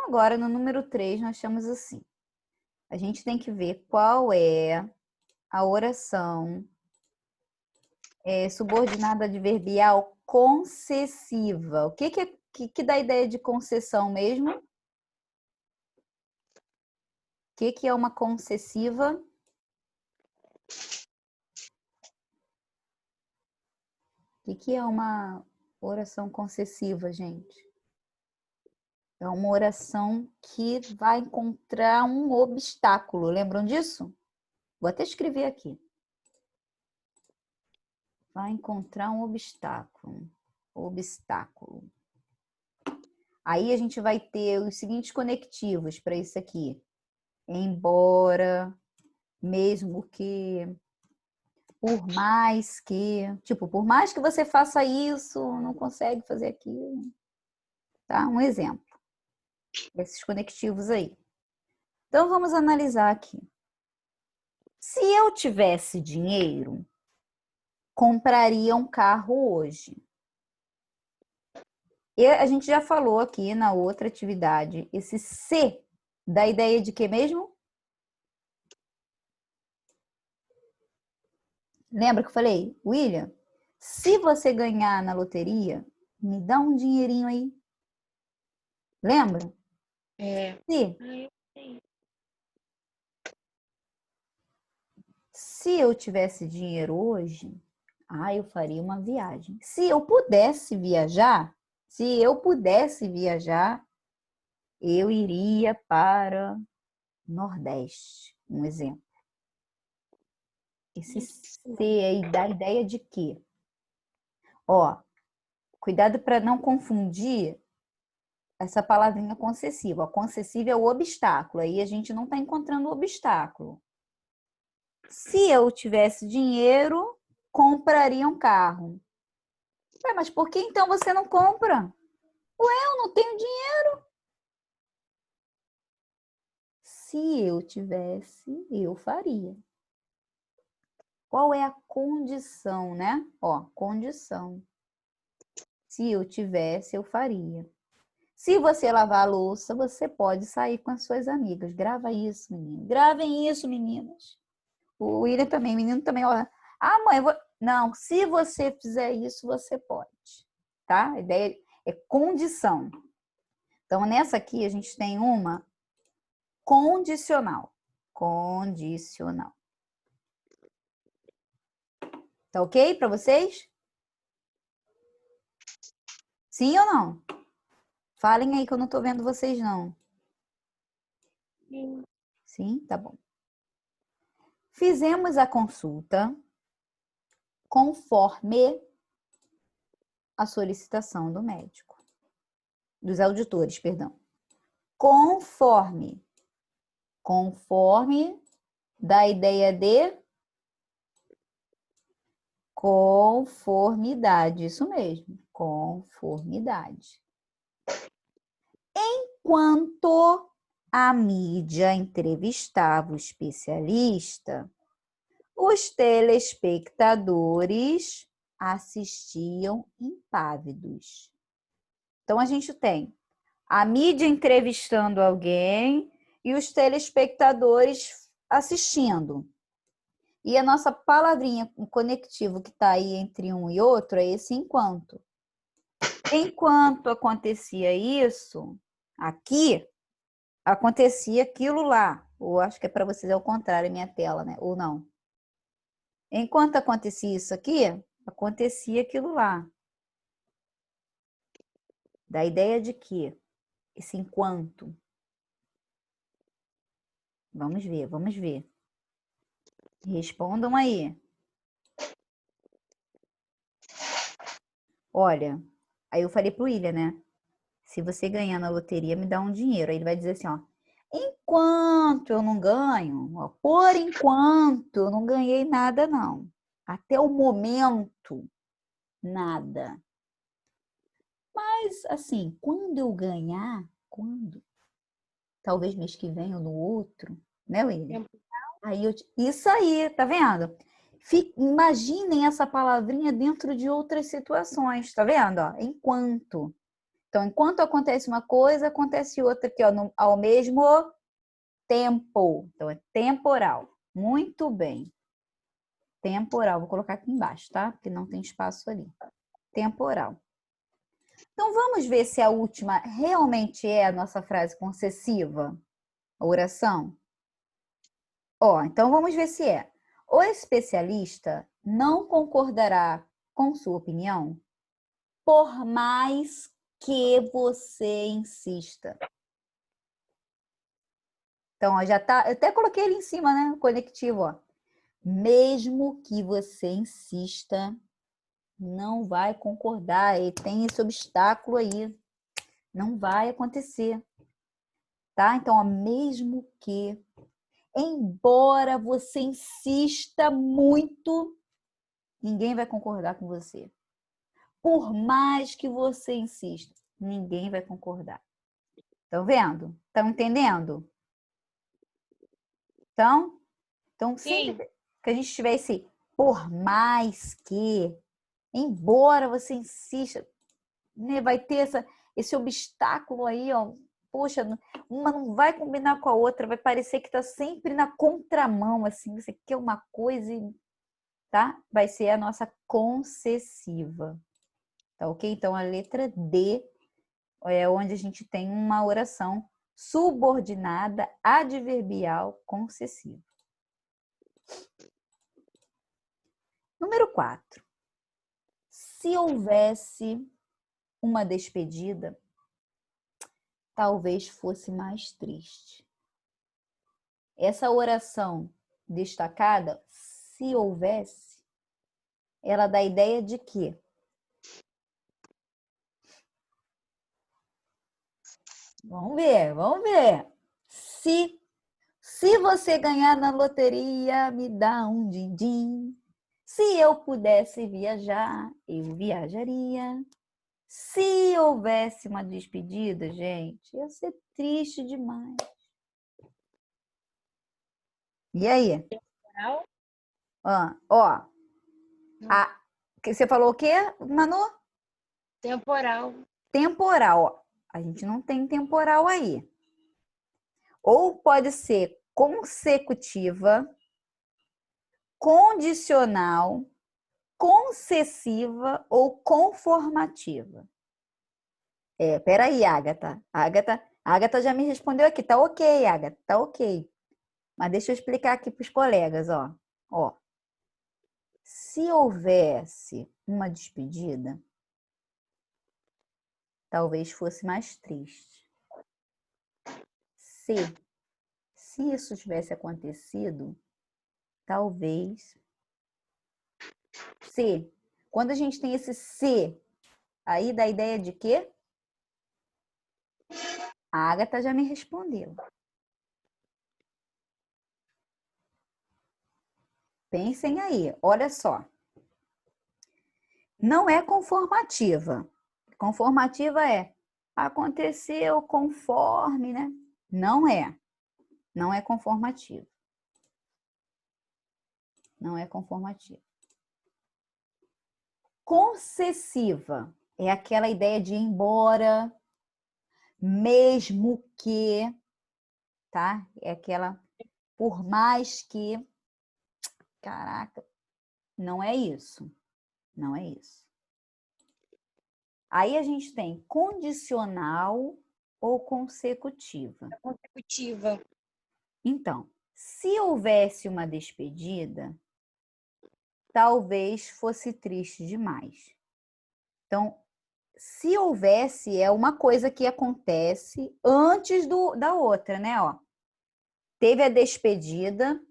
agora, no número 3, nós temos assim. A gente tem que ver qual é a oração subordinada adverbial concessiva. O que dá a ideia de concessão mesmo? O que é uma concessiva? O que é uma oração concessiva, gente? É uma oração que vai encontrar um obstáculo. Lembram disso? Vou até escrever aqui. Vai encontrar um obstáculo. Obstáculo. Aí a gente vai ter os seguintes conectivos para isso aqui. Embora, mesmo que, por mais que. Tipo, por mais que você faça isso, não consegue fazer aquilo. Tá? Um exemplo. Esses conectivos aí. Então, vamos analisar aqui. Se eu tivesse dinheiro, compraria um carro hoje. E a gente já falou aqui na outra atividade, esse se dá ideia de quê mesmo? Lembra que eu falei? William, se você ganhar na loteria, me dá um dinheirinho aí. Lembra? Se. Se eu tivesse dinheiro hoje, eu faria uma viagem. Se eu pudesse viajar, eu iria para Nordeste, um exemplo. Esse C aí dá ideia de quê? Ó, cuidado para não confundir essa palavrinha concessiva. A concessiva é o obstáculo, aí a gente não está encontrando o obstáculo. Se eu tivesse dinheiro, compraria um carro. Mas por que então você não compra? Eu não tenho dinheiro. Se eu tivesse, eu faria. Qual é a condição, né? Ó, condição. Se eu tivesse, eu faria. Se você lavar a louça, você pode sair com as suas amigas. Grava isso, menino. Gravem isso, meninas. O William também, menino também. Ó. Mãe, não, se você fizer isso, você pode. Tá? A ideia é condição. Então, nessa aqui, a gente tem uma condicional. Condicional. Tá ok para vocês? Sim ou não? Falem aí que eu não tô vendo vocês, não. Sim. Sim? Tá bom. Fizemos a consulta conforme a solicitação do médico. Dos auditores, perdão. Conforme. Conforme dá ideia de conformidade. Isso mesmo. Conformidade. Enquanto a mídia entrevistava o especialista, os telespectadores assistiam impávidos. Então, a gente tem a mídia entrevistando alguém e os telespectadores assistindo. E a nossa palavrinha, o conectivo que está aí entre um e outro, é esse enquanto. Enquanto acontecia isso, aqui, acontecia aquilo lá. Ou acho que é para vocês é o contrário, a minha tela, né? Ou não. Enquanto acontecia isso aqui, acontecia aquilo lá. Da ideia de que esse enquanto. Vamos ver, vamos ver. Respondam aí. Olha, aí eu falei pro William, né? Se você ganhar na loteria, me dá um dinheiro. Aí ele vai dizer assim, ó. Enquanto eu não ganho, ó, por enquanto eu não ganhei nada, não. Até o momento, nada. Mas, assim, quando eu ganhar, quando? Talvez mês que vem ou no outro, né, William? Isso aí, tá vendo? Imaginem essa palavrinha dentro de outras situações, tá vendo? Ó, enquanto. Então, enquanto acontece uma coisa, acontece outra aqui, ó, ao mesmo tempo. Então, é temporal. Muito bem. Temporal. Vou colocar aqui embaixo, tá? Porque não tem espaço ali. Temporal. Então, vamos ver se a última realmente é a nossa frase concessiva, a oração? Ó, então vamos ver se é. O especialista não concordará com sua opinião, por mais que você insista. Então, ó, já tá, eu até coloquei ele em cima, né? O conectivo, ó. Mesmo que você insista, não vai concordar. E tem esse obstáculo aí. Não vai acontecer. Tá? Então, ó, mesmo que, embora você insista muito, ninguém vai concordar com você. Por mais que você insista, ninguém vai concordar. Estão vendo? Estão entendendo? Então sempre Sim. que a gente tiver esse por mais que, embora você insista, né, vai ter esse obstáculo aí, ó. Poxa, uma não vai combinar com a outra, vai parecer que está sempre na contramão, assim, você quer uma coisa e, tá? Vai ser a nossa concessiva, tá ok? Então, a letra D é onde a gente tem uma oração subordinada adverbial concessiva. Número 4. Se houvesse uma despedida, talvez fosse mais triste. Essa oração destacada, se houvesse, ela dá a ideia de que vamos ver. Se você ganhar na loteria, me dá um din-din. Se eu pudesse viajar, eu viajaria. Se houvesse uma despedida, gente, ia ser triste demais. E aí? Temporal? Ó, você falou o quê, Manu? Temporal. Temporal. Ó. A gente não tem temporal aí. Ou pode ser consecutiva, condicional, concessiva ou conformativa. Peraí, Agatha. Agatha já me respondeu aqui. Tá ok, Agatha, tá ok. Mas deixa eu explicar aqui para os colegas, ó. Ó. Se houvesse uma despedida, talvez fosse mais triste. Se isso tivesse acontecido, talvez. Se. Quando a gente tem esse se, aí dá a ideia de quê? A Agatha já me respondeu. Pensem aí, olha só. Não é conformativa. Conformativa é aconteceu conforme, né? Não é. Não é conformativa. Não é conformativa. Concessiva é aquela ideia de ir embora, mesmo que, tá? É aquela por mais que, caraca, não é isso. Não é isso. Aí a gente tem condicional ou consecutiva. Consecutiva. Então, se houvesse uma despedida, talvez fosse triste demais. Então, se houvesse, é uma coisa que acontece antes da outra, né? Ó, teve a despedida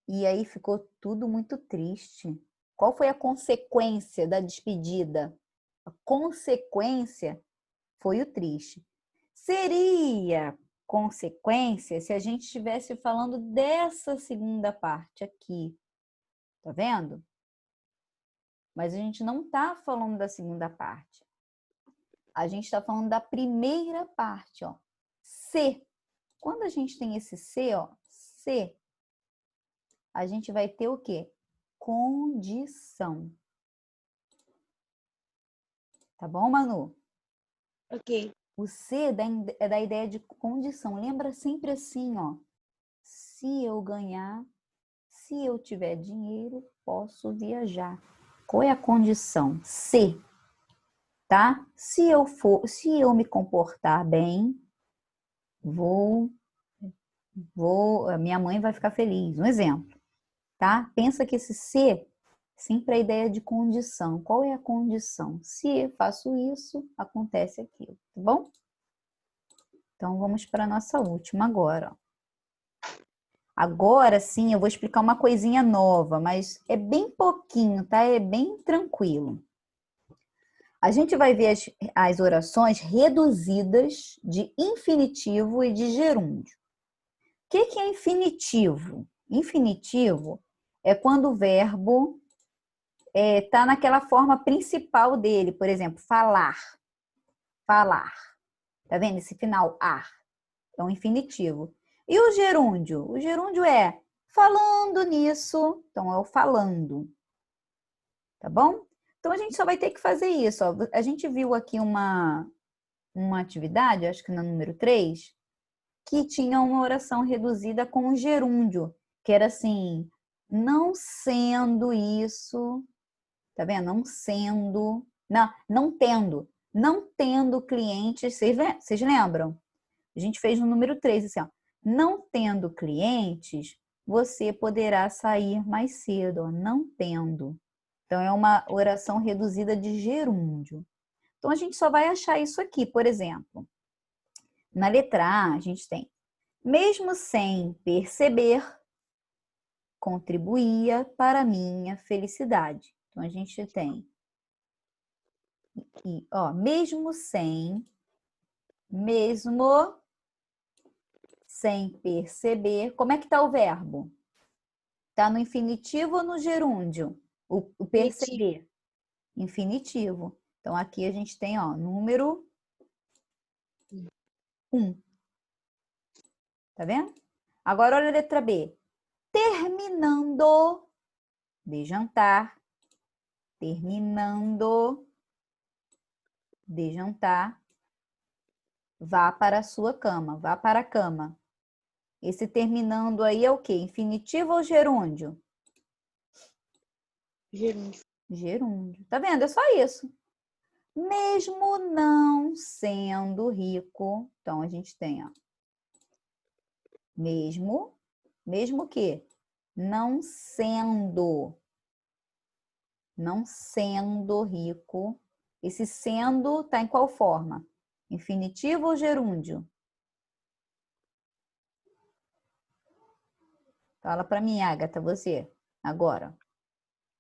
e aí ficou tudo muito triste. Qual foi a consequência da despedida? A consequência foi o triste. Seria consequência se a gente estivesse falando dessa segunda parte aqui. Tá vendo? Mas a gente não está falando da segunda parte. A gente está falando da primeira parte, ó. Se. Quando a gente tem esse se, ó, se, a gente vai ter o quê? Condição. Tá bom, Manu? Ok. O se é da ideia de condição. Lembra sempre assim, ó. Se eu ganhar, se eu tiver dinheiro, posso viajar. Qual é a condição? Se, tá? Se eu me comportar bem, a minha mãe vai ficar feliz. Um exemplo, tá? Pensa que esse se sempre é a ideia de condição. Qual é a condição? Se eu faço isso, acontece aquilo, tá bom? Então vamos para a nossa última agora, ó. Agora sim, eu vou explicar uma coisinha nova, mas é bem pouquinho, tá? É bem tranquilo. A gente vai ver as orações reduzidas de infinitivo e de gerúndio. O que é infinitivo? Infinitivo é quando o verbo está naquela forma principal dele, por exemplo, falar. Falar. Tá vendo? Esse final, ar. É um infinitivo. E o gerúndio? O gerúndio é falando nisso, então é o falando, tá bom? Então a gente só vai ter que fazer isso, ó. A gente viu aqui uma atividade, acho que na número 3, que tinha uma oração reduzida com o gerúndio, que era assim, não sendo isso, tá vendo? Não tendo clientes, vocês lembram? A gente fez no número 3, assim, ó. Não tendo clientes, você poderá sair mais cedo, ó. Não tendo. Então, é uma oração reduzida de gerúndio. Então, a gente só vai achar isso aqui, por exemplo. Na letra A, a gente tem, mesmo sem perceber, contribuía para a minha felicidade. Então, a gente tem, ó, mesmo sem perceber. Como é que está o verbo? Está no infinitivo ou no gerúndio? O Infinitivo. perceber. Infinitivo. Então, aqui a gente tem, ó, número 1. Tá vendo? Agora, olha a letra B. Terminando de jantar. Terminando de jantar. Vá para a sua cama. Vá para a cama. Esse terminando aí é o quê? Infinitivo ou gerúndio? Gerúndio. Gerúndio. Tá vendo? É só isso. Mesmo não sendo rico. Então, a gente tem, ó. Mesmo que não sendo rico. Esse sendo tá em qual forma? Infinitivo ou gerúndio? Fala para mim, Agatha, você. Agora,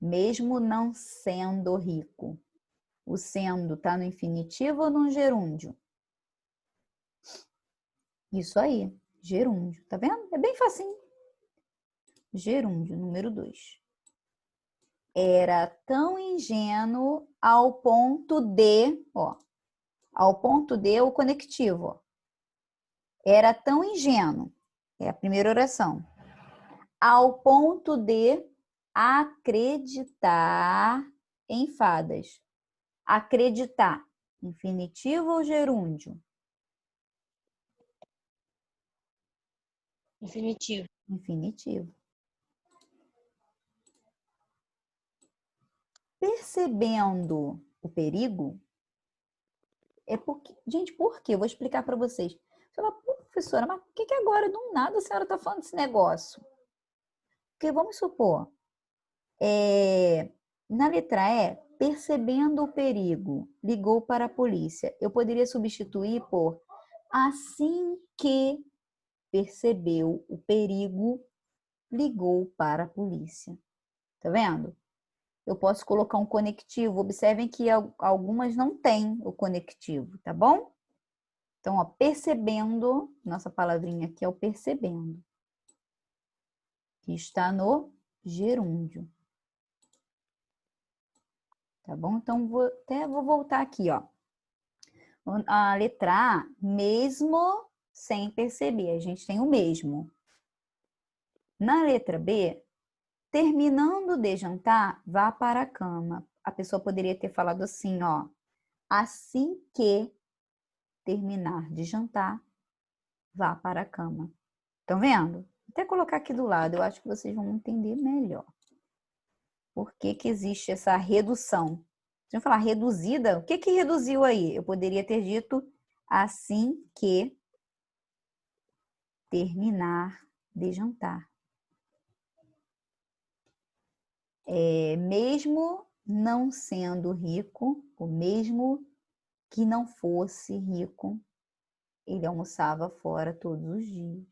mesmo não sendo rico. O sendo tá no infinitivo ou no gerúndio? Isso aí, gerúndio. Tá vendo? É bem facinho. Gerúndio, número 2. Era tão ingênuo ao ponto de, ó, ao ponto de o conectivo, ó. Era tão ingênuo, é a primeira oração, ao ponto de acreditar em fadas. Acreditar, infinitivo ou gerúndio? Infinitivo. Infinitivo. Percebendo o perigo, é porque. Gente, por quê? Eu vou explicar para vocês. Você fala, professora, mas por que agora, do nada, a senhora está falando desse negócio? Porque vamos supor, na letra E, percebendo o perigo, ligou para a polícia. Eu poderia substituir por assim que percebeu o perigo, ligou para a polícia. Tá vendo? Eu posso colocar um conectivo. Observem que algumas não têm o conectivo, tá bom? Então, ó, percebendo, nossa palavrinha aqui é o percebendo, que está no gerúndio. Tá bom? Então, vou voltar aqui, ó. A letra A, mesmo sem perceber, a gente tem o mesmo. Na letra B, terminando de jantar, vá para a cama. A pessoa poderia ter falado assim, ó. Assim que terminar de jantar, vá para a cama. Estão vendo? Vou até colocar aqui do lado, eu acho que vocês vão entender melhor. Por que que existe essa redução? Se eu falar reduzida, o que que reduziu aí? Eu poderia ter dito assim que terminar de jantar. Mesmo não sendo rico, ou mesmo que não fosse rico, ele almoçava fora todos os dias.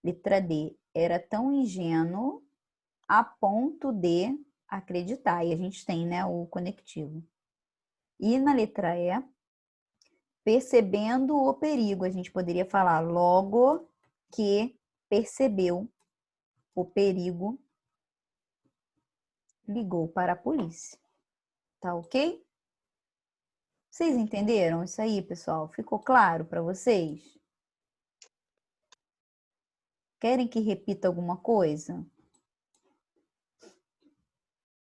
Letra D, era tão ingênuo a ponto de acreditar. E a gente tem, né, o conectivo. E na letra E, percebendo o perigo, a gente poderia falar logo que percebeu o perigo, ligou para a polícia. Tá ok? Vocês entenderam isso aí, pessoal? Ficou claro para vocês? Querem que repita alguma coisa?